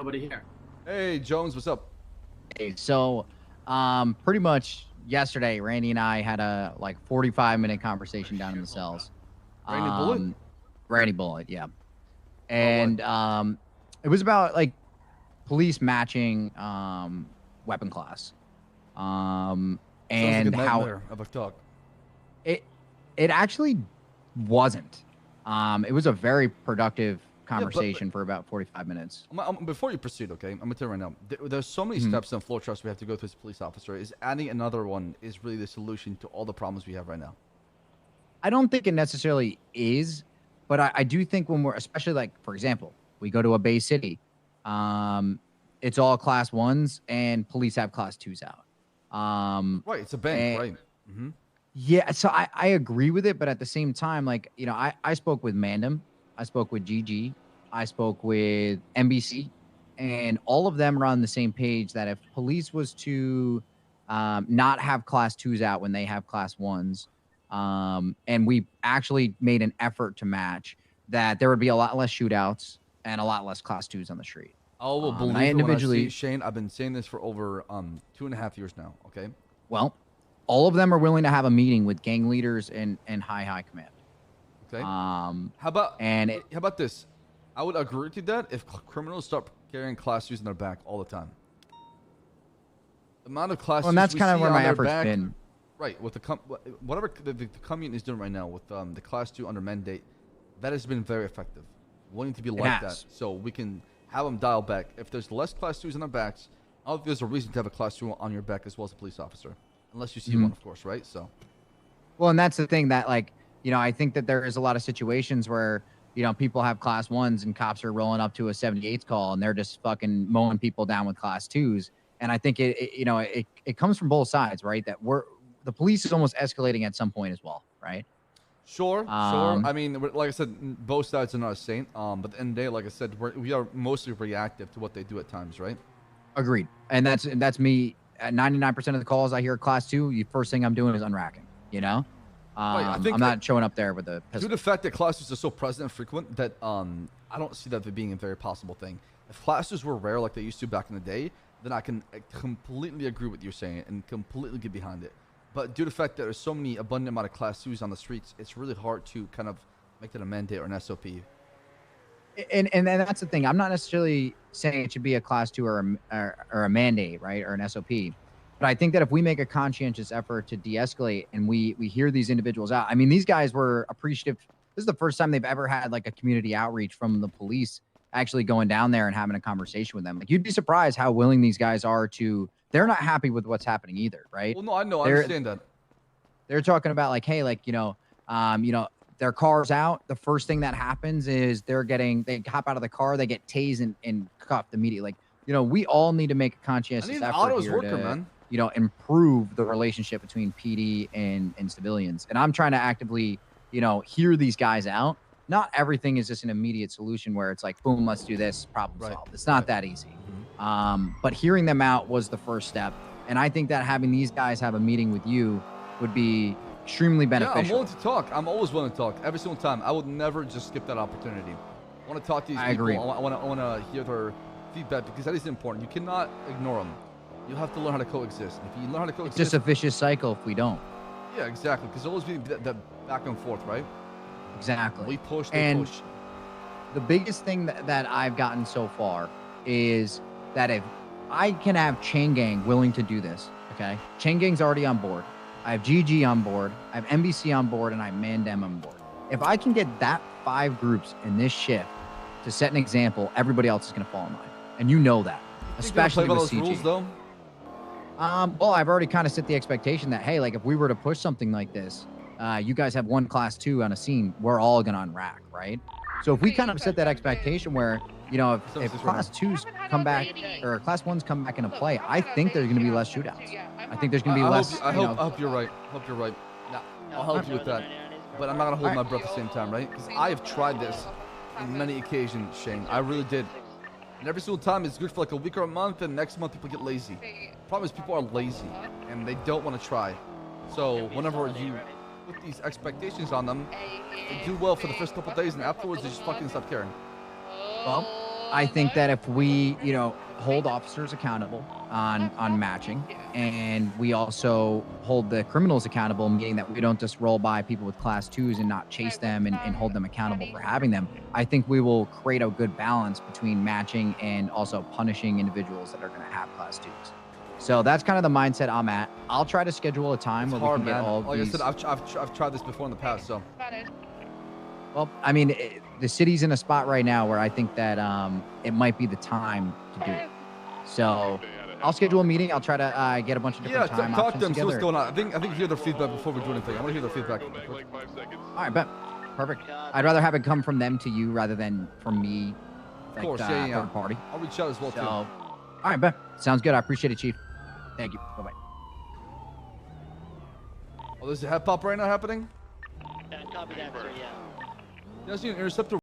Nobody here. Hey, Jones, what's up? Hey, so, pretty much yesterday, Randy and I had a 45-minute conversation down in the cells. Randy Bullet? Randy Bullet, yeah. About And it was about police matching weapon class. Sounds like a And how nightmare of a talk. it actually wasn't. It was a very productive conversation for about 45 minutes. Before you proceed, okay, I'm gonna tell you right now. There's so many steps and flow charts we have to go through as a police officer. Is adding another one is really the solution to all the problems we have right now? I don't think it necessarily is, but I do think when we're, especially for example, we go to a Bay City, it's all class 1s and police have class 2s out. Right, it's a bank, right? Yeah, so I agree with it, but at the same time, I spoke with Mandem, I spoke with GG, I spoke with NBC, and all of them are on the same page that if police was to not have class 2s out when they have class 1s, and we actually made an effort to match, that there would be a lot less shootouts and a lot less class 2s on the street. I will believe I individually, when I see Shane. I've been saying this for over 2.5 years now. Okay. Well, all of them are willing to have a meeting with gang leaders and high command. Okay. How about this? I would agree to that if criminals start carrying class 2s in their back all the time. The amount of class 2s and that's kind of where my effort's back, been. Right, with whatever the commune is doing right now with the class 2 under mandate, that has been very effective. Wanting to be like that, so we can have them dial back. If there's less class 2s in their backs, I don't think there's a reason to have a class 2 on your back as well as a police officer, unless you see one, of course, right? So, well, and that's the thing that I think that there is a lot of situations where people have class 1s and cops are rolling up to a 78th call and they're just fucking mowing people down with class 2s, and I think it comes from both sides, right? That the police is almost escalating at some point as well, right? Sure. I mean, like I said, both sides are not a saint. But at the end of the day, like I said, we are mostly reactive to what they do at times, right? Agreed. And that's me. At 99% of the calls I hear class 2, the first thing I'm doing is unracking. Right, I'm not showing up there with a pistol. Due to the fact that class 2s are so present and frequent, that I don't see that being a very possible thing. If class 2s were rare like they used to back in the day, then I can completely agree with you saying it and completely get behind it. But due to the fact that there's so many abundant amount of class 2s on the streets, it's really hard to kind of make that a mandate or an SOP. And that's the thing. I'm not necessarily saying it should be a class 2 or a mandate, right, or an SOP. But I think that if we make a conscientious effort to de-escalate and we hear these individuals out, I mean, these guys were appreciative. This is the first time they've ever had a community outreach from the police actually going down there and having a conversation with them. You'd be surprised how willing these guys are to. They're not happy with what's happening either, right? Well, no, I know. I understand that. They're talking about hey, their car's out. The first thing that happens is they hop out of the car, they get tased and cuffed immediately. We all need to make a conscientious effort here to, improve the relationship between PD and civilians. And I'm trying to actively, hear these guys out. Not everything is just an immediate solution where it's boom, let's do this, problem solved. It's not that easy. But hearing them out was the first step. And I think that having these guys have a meeting with you would be extremely beneficial. Yeah, I'm willing to talk. I'm always willing to talk. Every single time. I would never just skip that opportunity. I want to talk to these people. Agree. I want to hear their feedback because that is important. You cannot ignore them. You have to learn how to coexist. And if you learn how to coexist... It's just a vicious cycle if we don't. Yeah, exactly. Because there'll always be that back and forth, right? Exactly. We push, they push. The biggest thing that I've gotten so far is that if I can have Chain Gang willing to do this, okay? Chain Gang's already on board. I have GG on board. I have NBC on board, and I have Mandem on board. If I can get that 5 groups in this shift to set an example, everybody else is going to fall in line. And you know that, especially with those CG. Rules, though? Well, I've already kind of set the expectation that, hey, if we were to push something like this, you guys have one class 2 on a scene, we're all going to unrack, right? So if we kind of set that expectation where, if class 2s come back or class 1s come back into play, I think there's going to be less shootouts. I think there's going to be less. I hope you're right. I'll help you with that. But I'm not going to hold my breath at the same time, right? Because I have tried this on many occasions, Shane. I really did. And every single time it's good for a week or a month, and next month people get lazy. The problem is people are lazy, and they don't want to try. So whenever you put these expectations on them, they do well for the first couple of days, and afterwards they just fucking stop caring. Well, I think that if we, hold officers accountable on matching, and we also hold the criminals accountable, meaning that we don't just roll by people with class 2s and not chase them and hold them accountable for having them, I think we will create a good balance between matching and also punishing individuals that are going to have class 2s. So that's kind of the mindset I'm at. I'll try to schedule a time It's where hard, we can get man. all Like these. I said, I've tried this before in the past, so. Well, I mean, the city's in a spot right now where I think that it might be the time to do it. So I'll schedule a meeting. I'll try to get a bunch of different time talk options to them. See together. what's going on. I think hear their feedback before we do anything. I want to hear their feedback. All right, bet. Perfect. I'd rather have it come from them to you rather than from me. Of course, Third party. I'll reach out as well, So, too. all right, bet. Sounds good. I appreciate it, Chief. Thank you. Bye-bye. Oh, there's a head pop right now happening? Copy that, sir, yeah. You guys need an interceptor